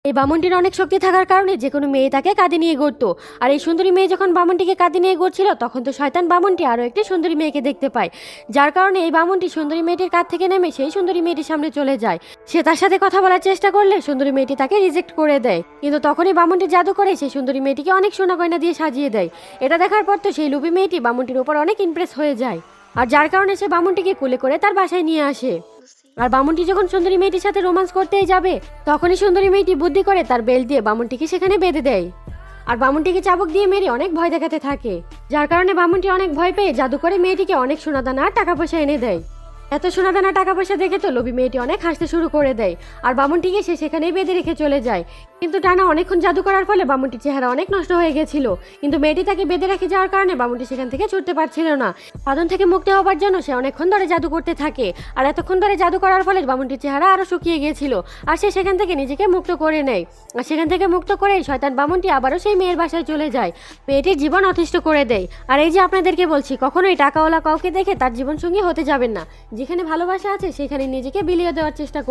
এই বামুনটির অনেক শক্তি থাকার কারণে যে কোনো মেয়ে তাকে কাঁধে নিয়ে ঘুরতো। আর এই সুন্দরী মেয়ে যখন বামুনটিকে কাঁধে নিয়ে ঘুরছিল তখন তো শয়তান বামুনটি আরও একটি সুন্দরী মেয়েকে দেখতে পায়, যার কারণে এই বামুনটি সুন্দরী মেয়েটির কাঁধ থেকে নেমে সেই সুন্দরী মেয়েটির সামনে চলে যায়। সে তার সাথে কথা বলার চেষ্টা করলে সুন্দরী মেয়েটি তাকে রিজেক্ট করে দেয়, কিন্তু তখনই বামুনটি জাদু করে সেই সুন্দরী মেয়েটিকে অনেক সোনা গয়না দিয়ে সাজিয়ে দেয়। এটা দেখার পর তো সেই লুবি মেয়েটি বামুনটির উপর অনেক ইমপ্রেস হয়ে যায়, আর যার কারণে সে বামুনটিকে কোলে করে তার বাসায় নিয়ে আসে। আর বামুনটি যখন সুন্দরী মেয়েটির সাথে রোমান্স করতেই যাবে তখনই সুন্দরী মেয়েটি বুদ্ধি করে তার বেল্ট দিয়ে বামুনটিকে সেখানে বেঁধে দেয়, আর বামুনটিকে চাবুক দিয়ে মেরে অনেক ভয় দেখাতে থাকে, যার কারণে বামুনটি অনেক ভয় পেয়ে জাদু করে মেয়েটিকে অনেক সোনাদানা আর টাকা পয়সা এনে দেয়। এত সোনাদানা টাকা পয়সা দেখে তো লোভী মেয়েটি অনেক হাসতে শুরু করে দেয়, আর বামুনটিকে সে সেখানেই বেঁধে রেখে চলে যায়। কিন্তু টানা অনেকক্ষণ জাদু করার ফলে বামুনটির চেহারা অনেক নষ্ট হয়ে গেছিল, কিন্তু মেয়েটি তাকে বেঁধে রেখে যাওয়ার কারণে বামুনটি সেখান থেকে ছুটতে পারছিল না। বাঁধন থেকে মুক্তি হওয়ার জন্য সে অনেকক্ষণ ধরে জাদু করতে থাকে, আর এতক্ষণ ধরে জাদু করার ফলে বামুনটির চেহারা আরো শুকিয়ে গিয়েছিল, আর সে সেখান থেকে নিজেকে মুক্ত করে নেয়। আর সেখান থেকে মুক্ত করে শয়তান বামুনটি আবারও সেই মেয়ের বাসায় চলে যায়, মেয়েটির জীবন অতিষ্ঠ করে দেয়। আর এই যে আপনাদেরকে বলছি, কখনোই টাকাওয়ালা কাউকে দেখে তার জীবনসঙ্গী হতে যাবেন না। যেখানে ভালোবাসা আছে সেখানে নিজেকে বিলিয়ে দেওয়ার চেষ্টা করুন।